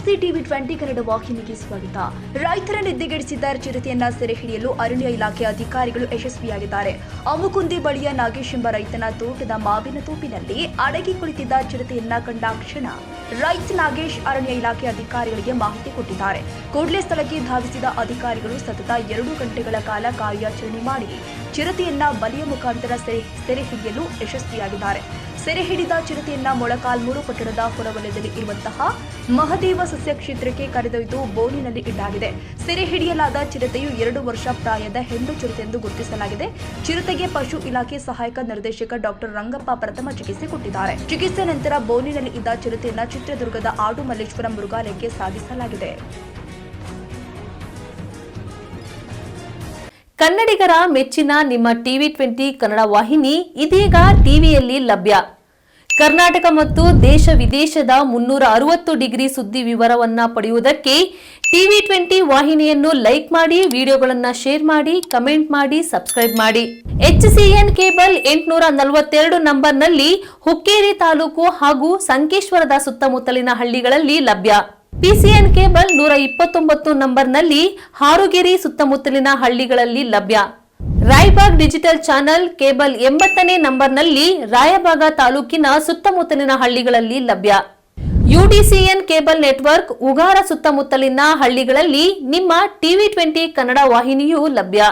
ನಮಸ್ತೆ ಟಿವಿ 20 ಕನ್ನಡ ವಾಹಿನಿಗೆ ಸ್ವಾಗತ. ರೈತರ ನಿದ್ದೆಗೆಡಿಸಿದ್ದ ಚಿರತೆಯನ್ನ ಸೆರೆ ಹಿಡಿಯಲು ಅರಣ್ಯ ಇಲಾಖೆ ಅಧಿಕಾರಿಗಳು ಯಶಸ್ವಿಯಾಗಿದ್ದಾರೆ. ಅಮುಕುಂದಿ ಬಳಿಯ ನಾಗೇಶ್ ಎಂಬ ರೈತನ ತೋಟದ ಮಾವಿನ ತೋಪಿನಲ್ಲಿ ಅಡಗಿ ಕುಳಿತಿದ್ದ ಚಿರತೆಯನ್ನ ಕಂಡಾಕ್ಷಣ ರೈತ ನಾಗೇಶ್ ಅರಣ್ಯ ಇಲಾಖೆ ಅಧಿಕಾರಿಗಳಿಗೆ ಮಾಹಿತಿ ಕೊಟ್ಟಿದ್ದಾರೆ. ಕೂಡಲೇ ಸ್ಥಳಕ್ಕೆ ಧಾವಿಸಿದ ಅಧಿಕಾರಿಗಳು ಸತತ 2 ಗಂಟೆಗಳ ಕಾಲ ಕಾರ್ಯಾಚರಣೆ ಮಾಡಿ ಚಿರತೆಯನ್ನ ಬಲಿಯ ಮುಖಾಂತರ ಸೆರೆ ಹಿಡಿಯಲು ಯಶಸ್ವಿಯಾಗಿದ್ದಾರೆ. ಸೆರೆ ಹಿಡಿದ ಚಿರತೆಯನ್ನ ಮೊಳಕಾಲ್ಮೂರು ಪಟ್ಟಣದ ಹೊರವಲಯದಲ್ಲಿ ಇರುವಂತಹ ಮಹದೇವ ಸಸ್ಯ ಕ್ಷೇತ್ರಕ್ಕೆ ಕರೆದೊಯ್ದು ಬೋನಿನಲ್ಲಿ ಇಡಲಾಗಿದೆ. ಸೆರೆ ಹಿಡಿಯಲಾದ ಚಿರತೆಯು 2 ವರ್ಷ ಪ್ರಾಯದ ಹೆಣ್ಣು ಚಿರತೆ ಎಂದು ಗುರುತಿಸಲಾಗಿದೆ. ಚಿರತೆಗೆ ಪಶು ಇಲಾಖೆ ಸಹಾಯಕ ನಿರ್ದೇಶಕ ಡಾಕ್ಟರ್ ರಂಗಪ್ಪ ಪ್ರಥಮ ಚಿಕಿತ್ಸೆ ಕೊಟ್ಟಿದ್ದಾರೆ. ಚಿಕಿತ್ಸೆ ನಂತರ ಬೋನಿನಲ್ಲಿ ಇದ್ದ ಚಿರತೆಯನ್ನ ಚಿತ್ರದುರ್ಗದ ಆಡು ಮಲ್ಲೇಶ್ವರ ಮೃಗಾಲಯಕ್ಕೆ ಸಾಗಿಸಲಾಗಿದೆ. ಕನ್ನಡಿಗರ ಮೆಚ್ಚಿನ ನಿಮ್ಮ ಟಿವಿ 20 ಕನ್ನಡ ವಾಹಿನಿ ಇದೀಗ ಟಿವಿಯಲ್ಲಿ ಲಭ್ಯ. ಕರ್ನಾಟಕ ಮತ್ತು ದೇಶ ವಿದೇಶದ 360 ಡಿಗ್ರಿ ಸುದ್ದಿ ವಿವರವನ್ನ ಪಡೆಯುವುದಕ್ಕೆ ಟಿವಿ 20 ವಾಹಿನಿಯನ್ನು ಲೈಕ್ ಮಾಡಿ, ವಿಡಿಯೋಗಳನ್ನು ಶೇರ್ ಮಾಡಿ, ಕಮೆಂಟ್ ಮಾಡಿ, ಸಬ್ಸ್ಕ್ರೈಬ್ ಮಾಡಿ. HCN ಕೇಬಲ್ 842 ನಂಬರ್ನಲ್ಲಿ ಹುಕ್ಕೇರಿ ತಾಲೂಕು ಹಾಗೂ ಸಂಕೇಶ್ವರದ ಸುತ್ತಮುತ್ತಲಿನ ಹಳ್ಳಿಗಳಲ್ಲಿ ಲಭ್ಯ. PCN ಕೇಬಲ್ 129 ನಂಬರ್ನಲ್ಲಿ ಹಾರುಗೆರೆ ಸುತ್ತಮುತ್ತಲಿನ ಹಳ್ಳಿಗಳಲ್ಲಿ ಲಭ್ಯ. ರಾಯಬಾಗ್ ಡಿಜಿಟಲ್ ಚಾನೆಲ್ ಕೇಬಲ್ 80ನೇ ನಂಬರ್ನಲ್ಲಿ ರಾಯಬಾಗ ತಾಲೂಕಿನ ಸುತ್ತಮುತ್ತಲಿನ ಹಳ್ಳಿಗಳಲ್ಲಿ ಲಭ್ಯ. UDCN ಕೇಬಲ್ ನೆಟ್ವರ್ಕ್ ಉಗಾರ ಸುತ್ತಮುತ್ತಲಿನ ಹಳ್ಳಿಗಳಲ್ಲಿ ನಿಮ್ಮ ಟಿವಿ 20 ಕನ್ನಡ ವಾಹಿನಿಯೂ ಲಭ್ಯ.